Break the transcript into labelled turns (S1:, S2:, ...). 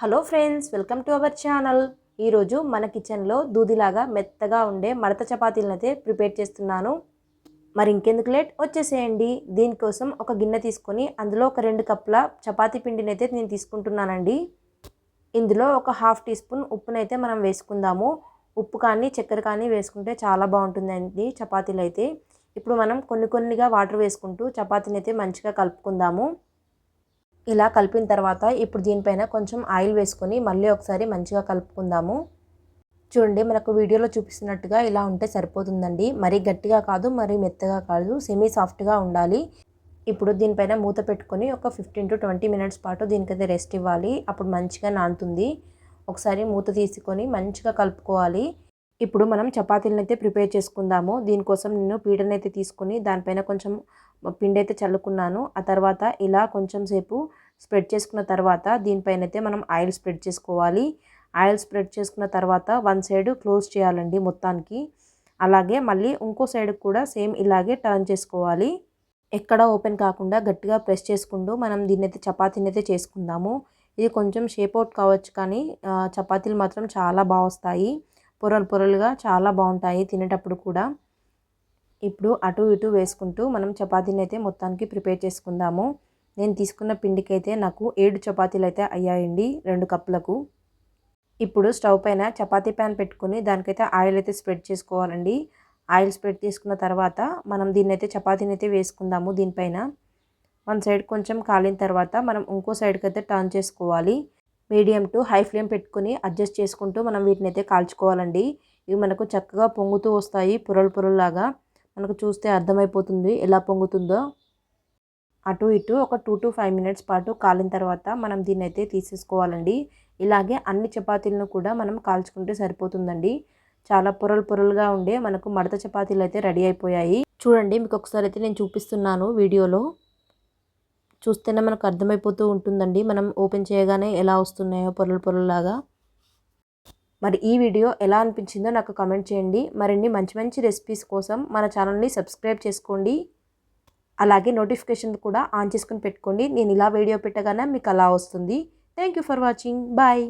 S1: Hello friends, welcome to our channel. ఈరోజు మన కిచెన్లో దూదిలాగా మెత్తగా ఉండే మడత చపాతీలను అయితే ప్రిపేర్ చేస్తున్నాను. మరి ఇంకెందుకు లేట్, వచ్చేసేయండి. దీనికోసం ఒక గిన్నె తీసుకొని అందులో ఒక 2 కప్పుల చపాతీ పిండిని అయితే నేను తీసుకుంటున్నానండి. ఇందులో ఒక ½ టీ స్పూన్ ఉప్పునైతే మనం వేసుకుందాము. ఉప్పు కానీ చక్కెర కానీ వేసుకుంటే చాలా బాగుంటుందండి చపాతీలు అయితే. ఇప్పుడు మనం కొన్నిగా వాటర్ వేసుకుంటూ చపాతీని అయితే మంచిగా కలుపుకుందాము. ఇలా కలిపిన తర్వాత ఇప్పుడు దీనిపైన కొంచెం ఆయిల్ వేసుకొని మళ్ళీ ఒకసారి మంచిగా కలుపుకుందాము. చూడండి, మనకు వీడియోలో చూపిస్తున్నట్టుగా ఇలా ఉంటే సరిపోతుందండి. మరీ గట్టిగా కాదు, మరీ మెత్తగా కాదు, సెమీ సాఫ్ట్గా ఉండాలి. ఇప్పుడు దీనిపైన మూత పెట్టుకొని ఒక 15 to 20 మినిట్స్ పాటు దీనికైతే రెస్ట్ ఇవ్వాలి. అప్పుడు మంచిగా నానుతుంది. ఒకసారి మూత తీసుకొని మంచిగా కలుపుకోవాలి. ఇప్పుడు మనం చపాతీలను అయితే ప్రిపేర్ చేసుకుందాము. దీనికోసం నేను పీటనైతే తీసుకొని దానిపైన కొంచెం పిండి అయితే చల్లుకున్నాను. ఆ తర్వాత ఇలా కొంచెం సేపు స్ప్రెడ్ చేసుకున్న తర్వాత దీనిపైన అయితే మనం ఆయిల్ స్ప్రెడ్ చేసుకోవాలి. ఆయిల్ స్ప్రెడ్ చేసుకున్న తర్వాత వన్ సైడ్ క్లోజ్ చేయాలండి మొత్తానికి. అలాగే మళ్ళీ ఇంకో సైడ్ కూడా సేమ్ ఇలాగే టర్న్ చేసుకోవాలి. ఎక్కడ ఓపెన్ కాకుండా గట్టిగా ప్రెస్ చేసుకుంటూ మనం దీన్నైతే చపాతీని అయితే చేసుకుందాము. ఇది కొంచెం షేప్ అవుట్ కావచ్చు, కానీ చపాతీలు మాత్రం చాలా బాగా వస్తాయి. పొరలుగా చాలా బాగుంటాయి తినేటప్పుడు కూడా. ఇప్పుడు అటు ఇటు వేసుకుంటూ మనం చపాతీని అయితే మొత్తానికి ప్రిపేర్ చేసుకుందాము. నేను తీసుకున్న పిండికి అయితే నాకు 7 చపాతీలు అయితే అయ్యాయండి 2 కప్పులకు. ఇప్పుడు స్టవ్ పైన చపాతీ ప్యాన్ పెట్టుకుని దానికైతే ఆయిల్ అయితే స్ప్రెడ్ చేసుకోవాలండి. ఆయిల్ స్ప్రెడ్ చేసుకున్న తర్వాత మనం దీన్నైతే చపాతీని అయితే వేసుకుందాము. దీనిపైన వన్ సైడ్ కొంచెం కాలిన తర్వాత మనం ఇంకో సైడ్కి అయితే టర్న్ చేసుకోవాలి. మీడియం టు హై ఫ్లేమ్ పెట్టుకుని అడ్జస్ట్ చేసుకుంటూ మనం వీటిని అయితే కాల్చుకోవాలండి. ఇవి మనకు చక్కగా పొంగుతూ వస్తాయి, పొరలాగా. మనకు చూస్తే అర్థమైపోతుంది ఎలా పొంగుతుందో. అటు ఇటు ఒక 2 to 5 మినిట్స్ పాటు కాలిన తర్వాత మనం దీన్ని అయితే తీసేసుకోవాలండి. ఇలాగే అన్ని చపాతీలను కూడా మనం కాల్చుకుంటే సరిపోతుందండి. చాలా పొరలుగా ఉండే మనకు మడత చపాతీలు అయితే రెడీ అయిపోయాయి. చూడండి, మీకు ఒకసారి అయితే నేను చూపిస్తున్నాను వీడియోలో. చూస్తేనే మనకు అర్థమైపోతూ ఉంటుందండి మనం ఓపెన్ చేయగానే ఎలా వస్తున్నాయో పొరలాగా. మరి ఈ వీడియో ఎలా అనిపించిందో నాకు కామెంట్ చేయండి. మరిన్ని మంచి రెసిపీస్ కోసం మన ఛానల్ని సబ్స్క్రైబ్ చేసుకోండి. అలాగే నోటిఫికేషన్ కూడా ఆన్ చేసుకొని పెట్టుకోండి. నేను ఇలా వీడియో పెట్టగానే మీకు అలా వస్తుంది. Thank you for watching. Bye.